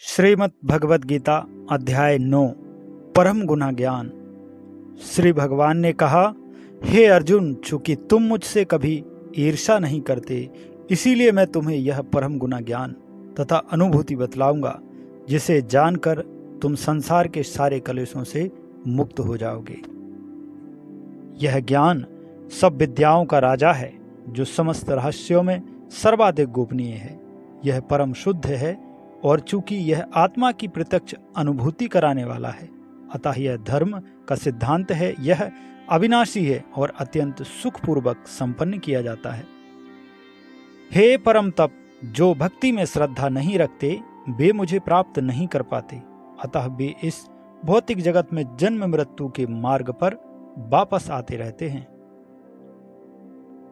श्रीमद् भगवद गीता अध्याय 9 परम गुना ज्ञान। श्री भगवान ने कहा, हे अर्जुन, चूंकि तुम मुझसे कभी ईर्ष्या नहीं करते, इसीलिए मैं तुम्हें यह परम गुना ज्ञान तथा अनुभूति बतलाऊंगा, जिसे जानकर तुम संसार के सारे कलेशों से मुक्त हो जाओगे। यह ज्ञान सब विद्याओं का राजा है, जो समस्त रहस्यों में सर्वाधिक गोपनीय है। यह परम शुद्ध है, और चूंकि यह आत्मा की प्रत्यक्ष अनुभूति कराने वाला है, अतः यह धर्म का सिद्धांत है। यह अविनाशी है और अत्यंत सुखपूर्वक संपन्न किया जाता है। हे परम तप, जो भक्ति में श्रद्धा नहीं रखते, वे मुझे प्राप्त नहीं कर पाते, अतः वे इस भौतिक जगत में जन्म मृत्यु के मार्ग पर वापस आते रहते हैं।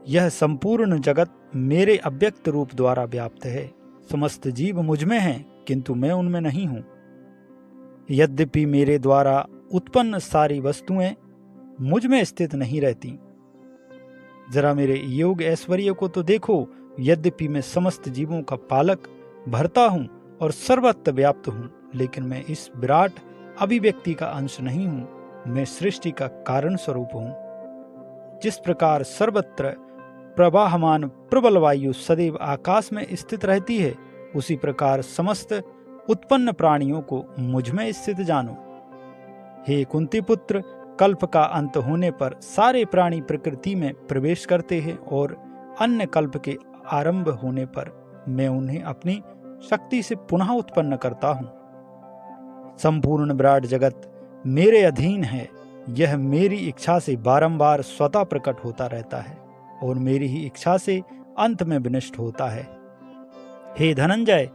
यह संपूर्ण जगत मेरे अव्यक्त रूप द्वारा व्याप्त है। समस्त जीव मुझ में हैं, किंतु मैं उनमें नहीं हूं। यद्यपि मेरे द्वारा उत्पन्न सारी वस्तुएं मुझ में स्थित नहीं रहती। जरा मेरे योग ऐश्वर्य को तो देखो। यद्यपि मैं समस्त जीवों का पालक, भरता हूं और सर्वत्र व्याप्त हूं, लेकिन मैं इस विराट अभिव्यक्ति का अंश नहीं हूं। मैं सृष्टि का कारण स्वरूप हूं। जिस प्रकार सर्वत्र प्रवाहमान प्रबल वायु सदैव आकाश में स्थित रहती है, उसी प्रकार समस्त उत्पन्न प्राणियों को मुझ में स्थित जानो। हे कुंती पुत्र, कल्प का अंत होने पर सारे प्राणी प्रकृति में प्रवेश करते हैं, और अन्य कल्प के आरंभ होने पर मैं उन्हें अपनी शक्ति से पुनः उत्पन्न करता हूँ। संपूर्ण विराट जगत मेरे अधीन है। यह मेरी इच्छा से बारंबार स्वतः प्रकट होता रहता है, और मेरी ही इच्छा से अंत में विनष्ट होता है। हे धनंजय,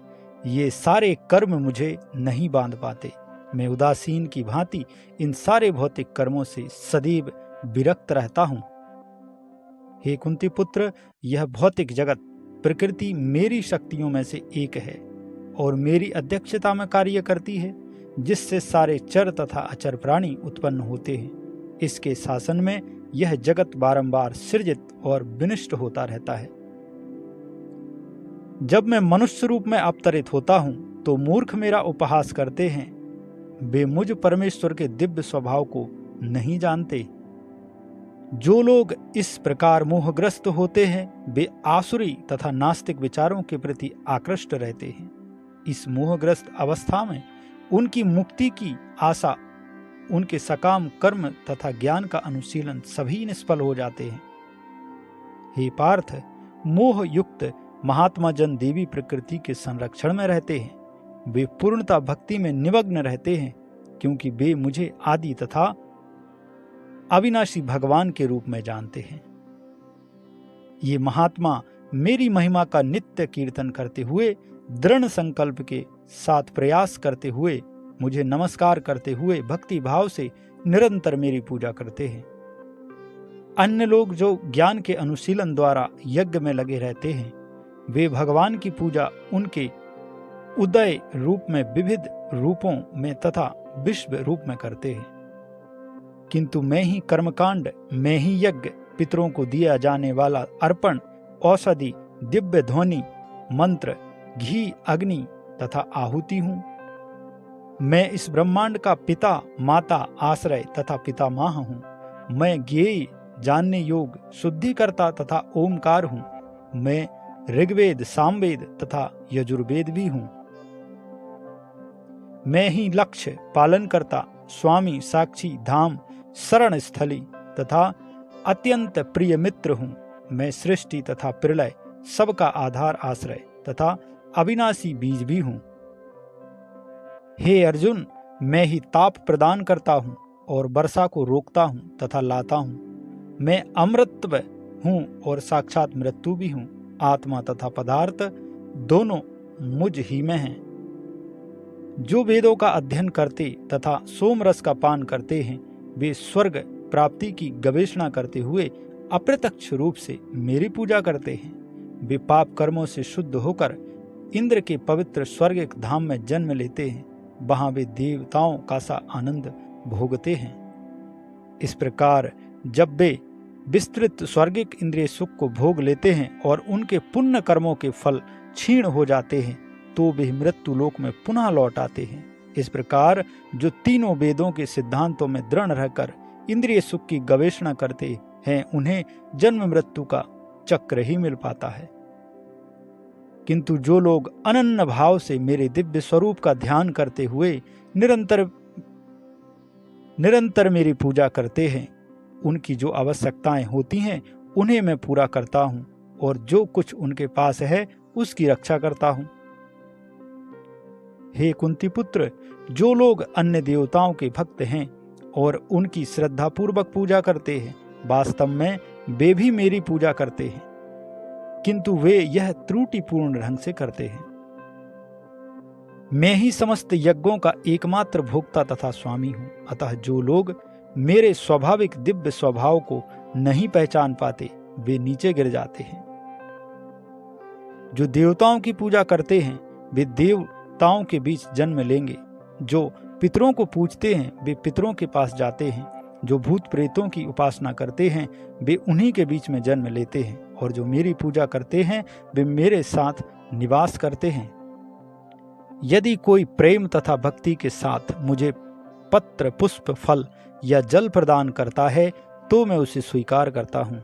ये सारे कर्म मुझे नहीं बांध पाते। मैं उदासीन की भांति इन सारे भौतिक कर्मों से सदैव विरक्त रहता हूँ। हे कुंती पुत्र, यह भौतिक जगत प्रकृति मेरी शक्तियों में से एक है, और मेरी अध्यक्षता में कार्य करती है, जिससे सारे चर तथा अचर प्राणी उत्पन्न होते हैं। इसके शासन में यह जगत बारंबार सृजित और विनष्ट होता रहता है। जब मैं मनुष्य रूप में अवतरित होता हूं, तो मूर्ख मेरा उपहास करते हैं। वे मुझ परमेश्वर के दिव्य स्वभाव को नहीं जानते। जो लोग इस प्रकार मोहग्रस्त होते हैं, वे आसुरी तथा नास्तिक विचारों के प्रति आकृष्ट रहते हैं। इस मोहग्रस्त अवस्था में उनकी मुक्ति की आशा, उनके सकाम कर्म तथा ज्ञान का अनुशीलन सभी निष्फल हो जाते हैं। हे पार्थ, मोह युक्त महात्मा जन देवी प्रकृति के संरक्षण में रहते हैं। वे पूर्णता भक्ति में निमग्न रहते हैं, क्योंकि वे मुझे आदि तथा अविनाशी भगवान के रूप में जानते हैं। ये महात्मा मेरी महिमा का नित्य कीर्तन करते हुए, दृढ़ संकल्प के साथ प्रयास करते हुए, मुझे नमस्कार करते हुए भक्ति भाव से निरंतर मेरी पूजा करते हैं। अन्य लोग जो ज्ञान के अनुशीलन द्वारा यज्ञ में लगे रहते हैं, वे भगवान की पूजा उनके उदय रूप में, विविध रूपों में तथा विश्व रूप में करते हैं। किंतु मैं ही कर्मकांड, मैं ही यज्ञ, पितरों को दिया जाने वाला अर्पण, औषधि, दिव्य ध्वनि, मंत्र, घी, अग्नि तथा आहुति हूं। मैं इस ब्रह्मांड का पिता, माता, आश्रय तथा पितामह हूं। मैं ज्ञेय, जानने योग, शुद्धिकर्ता तथा ओमकार हूं। मैं ऋग्वेद, सामवेद तथा यजुर्वेद भी हूं। मैं ही लक्ष्य, पालनकर्ता, स्वामी, साक्षी, धाम, शरण स्थली तथा अत्यंत प्रिय मित्र हूं। मैं सृष्टि तथा प्रलय, सबका आधार, आश्रय तथा अविनाशी बीज भी हूं। हे अर्जुन, मैं ही ताप प्रदान करता हूं और वर्षा को रोकता हूं तथा लाता हूं। मैं अमृतत्व हूं और साक्षात मृत्यु भी हूं। आत्मा तथा पदार्थ दोनों मुझ ही में हैं। जो वेदों का अध्ययन करते तथा सोम रस का पान करते हैं, वे स्वर्ग प्राप्ति की गवेषणा करते हुए अप्रत्यक्ष रूप से मेरी पूजा करते हैं। वे पाप कर्मों से शुद्ध होकर इंद्र के पवित्र स्वर्ग धाम में जन्म लेते हैं। वहां वे देवताओं का सा आनंद भोगते हैं। इस प्रकार जब वे विस्तृत स्वर्गिक इंद्रिय सुख को भोग लेते हैं और उनके पुण्य कर्मों के फल क्षीण हो जाते हैं, तो वे मृत्यु लोक में पुनः लौट आते हैं। इस प्रकार जो तीनों वेदों के सिद्धांतों में दृढ़ रहकर इंद्रिय सुख की गवेषणा करते हैं, उन्हें जन्म मृत्यु का चक्र ही मिल पाता है। किंतु जो लोग अनन्य भाव से मेरे दिव्य स्वरूप का ध्यान करते हुए निरंतर मेरी पूजा करते हैं, उनकी जो आवश्यकताएं होती हैं उन्हें मैं पूरा करता हूं और जो कुछ उनके पास है उसकी रक्षा करता हूं। हे कुंती पुत्र, जो लोग अन्य देवताओं के भक्त हैं और उनकी श्रद्धापूर्वक पूजा करते हैं, वास्तव में वे भी मेरी पूजा करते हैं, किंतु वे यह त्रुटिपूर्ण ढंग से करते हैं। मैं ही समस्त यज्ञों का एकमात्र भोक्ता तथा स्वामी हूं। अतः जो लोग मेरे स्वाभाविक दिव्य स्वभाव को नहीं पहचान पाते, वे नीचे गिर जाते हैं। जो देवताओं की पूजा करते हैं, वे देवताओं के बीच जन्म लेंगे। जो पितरों को पूजते हैं, वे पितरों के पास जाते हैं। जो भूत प्रेतों की उपासना करते हैं, वे उन्हीं के बीच में जन्म लेते हैं। और जो मेरी पूजा करते हैं, वे मेरे साथ निवास करते हैं। यदि कोई प्रेम तथा भक्ति के साथ मुझे पत्र, पुष्प, फल या जल प्रदान करता है, तो मैं उसे स्वीकार करता हूँ।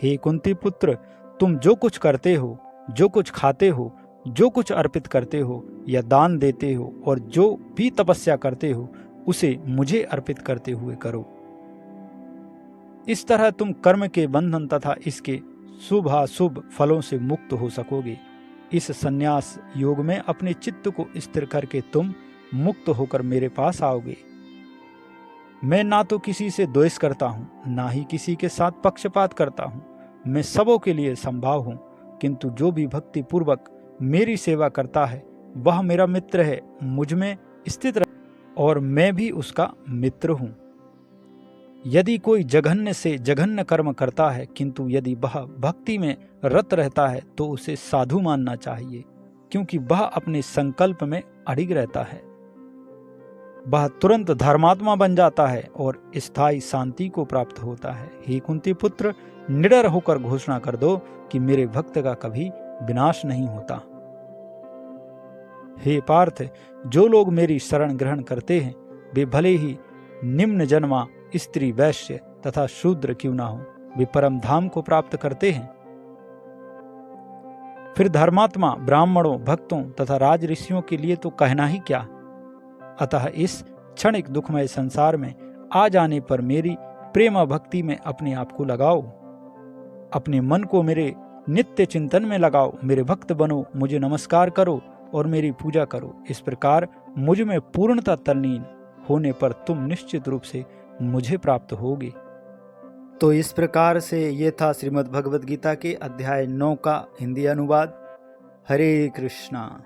हे कुंती पुत्र, तुम जो कुछ करते हो, जो कुछ खाते हो, जो कुछ अर्पित करते हो या दान देते हो, और जो भी तपस्या करते हो, उसे मुझे अर्पित करते हुए करो। इस तरह तुम कर्म के बंधन तथा इसके शुभाशुभ फलों से मुक्त हो सकोगे। इस संन्यास योग में अपने चित्त को स्थिर करके तुम मुक्त होकर मेरे पास आओगे। मैं ना तो किसी से द्वेष करता हूँ, ना ही किसी के साथ पक्षपात करता हूँ। मैं सबों के लिए संभाव हूँ, किंतु जो भी भक्ति पूर्वक मेरी सेवा करता है, वह मेरा मित्र है, मुझ में स्थित रह और मैं भी उसका मित्र हूँ। यदि कोई जघन्य से जघन्य कर्म करता है, किंतु यदि वह भक्ति में रत रहता है, तो उसे साधु मानना चाहिए, क्योंकि वह अपने संकल्प में अडिग रहता है। वह तुरंत धर्मात्मा बन जाता है और स्थायी शांति को प्राप्त होता है। हे कुंती पुत्र, निडर होकर घोषणा कर दो कि मेरे भक्त का कभी विनाश नहीं होता। हे पार्थ, जो लोग मेरी शरण ग्रहण करते हैं, वे भले ही निम्न जन्मा स्त्री, वैश्य तथा शूद्र क्यों ना हो, वे परम धाम को प्राप्त करते हैं। फिर धर्मात्मा ब्राह्मणों, भक्तों तथा राज ऋषियों के लिए तो कहना ही क्या। अतः इस क्षणिक दुखमय संसार में आ जाने पर मेरी प्रेम भक्ति में अपने आप को लगाओ। अपने मन को मेरे नित्य चिंतन में लगाओ। मेरे भक्त बनो, मुझे नमस्कार करो और मेरी पूजा करो। इस प्रकार मुझ में पूर्णता तल्लीन होने पर तुम निश्चित रूप से मुझे प्राप्त होगे। तो इस प्रकार से ये था श्रीमद् भगवद गीता के अध्याय 9 का हिंदी अनुवाद। हरे कृष्णा।